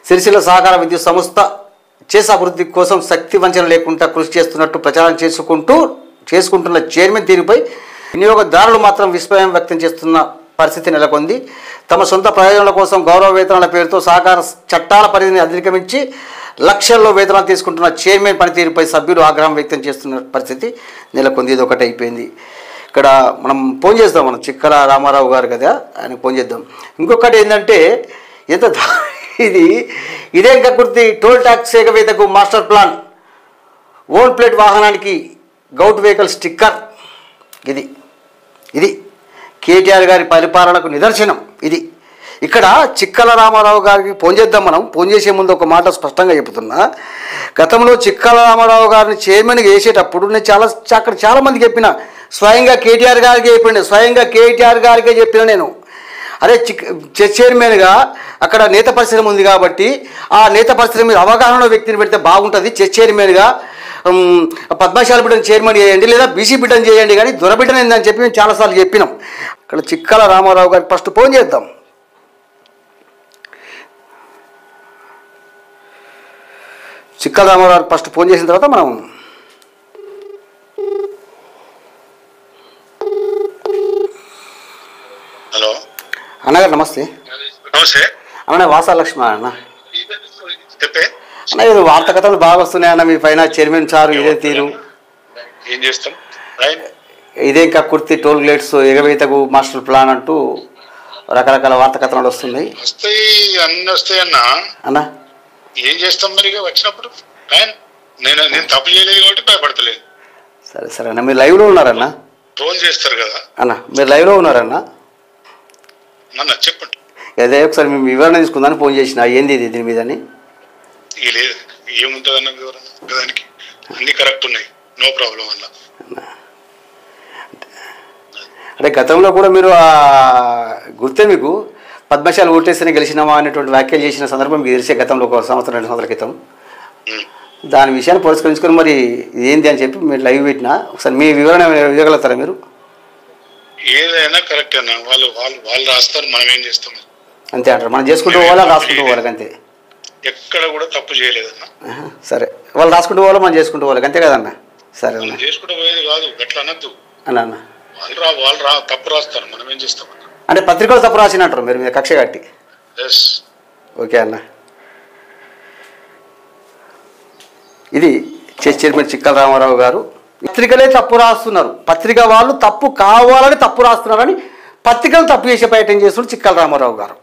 సిరిసిల్ల సహకార విద్యుత్ సంస్థ చేసే అభివృద్ధి కోసం శక్తి వంచన లేకుండా కృషి చేస్తున్నట్టు ప్రచారం చేసుకుంటున్న చైర్మన్ తీరుపై వినియోగదారులు మాత్రం విస్మయం వ్యక్తం చేస్తున్న పరిస్థితి నెలకొంది. తమ సొంత ప్రయోజనాల కోసం గౌరవ వేతనాల పేరుతో సహకార చట్టాల పరిధిని అధిగమించి లక్షల్లో వేతనాలు తీసుకుంటున్న చైర్మన్ పనితీరుపై సభ్యులు ఆగ్రహం వ్యక్తం చేస్తున్న పరిస్థితి నెలకొంది. ఇది ఒకటి అయిపోయింది. ఇక్కడ మనం ఫోన్ చేద్దాం, మనం చిక్కల రామారావు గారు కదా, ఆయనకు ఫోన్ చేద్దాం. ఇంకొకటి ఏంటంటే ఎంత ఇదే కకుర్తి టోల్ ట్యాక్స్ ఎగవేతకు మాస్టర్ ప్లాన్, ఓన్ ప్లేట్ వాహనానికి గౌట్ వెహికల్ స్టిక్కర్. ఇది కేటీఆర్ గారి పరిపాలనకు నిదర్శనం. ఇది ఇక్కడ చిక్కల రామారావు గారికి ఫోన్ చేద్దాం. మనం ఫోన్ చేసే ముందు ఒక మాట స్పష్టంగా చెప్తున్నా. గతంలో చిక్కల రామారావు గారిని చైర్మన్గా వేసేటప్పుడు నేను అక్కడ చాలామందికి చెప్పిన, స్వయంగా కేటీఆర్ గారికే చెప్పిన నేను, అరే చైర్మన్గా అక్కడ నేత పరిశ్రమ ఉంది కాబట్టి ఆ నేత పరిశ్రమ మీద అవగాహన వ్యక్తిని పెడితే బాగుంటుంది. చైర్మన్గా పద్మశాలి బిడ్డను చైర్మన్ చేయండి, లేదా బీసీ బిడ్డను చేయండి, కానీ దొరబిడ్డను ఏందని చెప్పి మేము చాలాసార్లు చెప్పినాం. అక్కడ చిక్కల రామారావు గారికి ఫస్ట్ ఫోన్ చేద్దాం. చిక్కల రామారావు ఫస్ట్ ఫోన్ చేసిన తర్వాత మనం హలో అన్నగారు నమస్తే. అన్న వాసాలక్ష్మి అన్న. అన్న ఇది వార్తా కథలు బాగా వస్తున్నాయన్న మీ పైన, చైర్మన్ సార్ ఇదే తీరు, ఏం చేస్తాం, ఇదే కకుర్తి టోల్ గేట్స్ ఎగవేతకు మాస్టర్ ప్లాన్ అంటూ రకరకాల వార్తా కథనాలు వస్తున్నాయి. అన్నీ వస్తాయి అన్న, ఏం చేస్తాం మరి వచ్చినప్పుడు. నేను తప్పు చేయలేదు కాబట్టి భయపడతలేదు. సరే అన్న, మీరు లైవ్లో ఉన్నారన్న? ట్రోల్ చేస్తారు కదా అన్న, మీరు లైవ్లో ఉన్నారన్న? చెప్పండి. అదే ఒకసారి మేము వివరణ తీసుకుందాన్ని ఫోన్ చేసిన, ఏంది ఇది దీని మీదని. లేదు ఏముంటుంది అన్న వివరణ, దానికి అన్ని కరెక్ట్ ఉన్నాయి, నో ప్రాబ్లం అన్న. అంటే గతంలో కూడా మీరు గుర్తే మీకు పద్మశాలి ఓటేస్తేనే గెలిచినామా అనేటువంటి వ్యాఖ్యలు చేసిన సందర్భం మీకు తెలిసే, గతంలో 1 సంవత్సరం 2 సంవత్సరాల క్రితం. దాని విషయాన్ని పురస్కరించుకొని మరి ఏంది అని చెప్పి మీరు లైవ్ పెట్టినా, ఒకసారి మీ వివరణ ఇవ్వగలుగుతారా మీరు? ఏదైనా కరెక్ట్ అన్న, వాళ్ళు రాస్తారు, మనం ఏం చేస్తాం అంతే అంటారు. మనం చేసుకుంటూ పోవాలా, రాసుకుంటూ పోవాలి అంతే. ఎక్కడ కూడా తప్పు చేయలేదన్న. సరే, వాళ్ళు రాసుకుంటూ పోవాలి, మనం చేసుకుంటూ పోవాలి అంతే కదన్న. సరే అన్న, చేసుకుంటూ పోయేది కాదు, ఎట్లా అనద్దు అన్న. వాళ్ళు తప్పు రాస్తారు, మనం ఏం చేస్తాం అంటే పత్రికలు తప్పు రాసినట్టారు మీరు మీద కక్ష కట్టి. ఓకే అన్న, ఇది చైర్మన్ చిక్కల రామారావు గారు. పత్రికలే తప్పు రాస్తున్నారు, పత్రిక వాళ్ళు తప్పు కావాలని తప్పు రాస్తున్నారని పత్రికలు తప్పు చేసే ప్రయత్నం చేస్తున్నారు చిక్కల రామారావు గారు.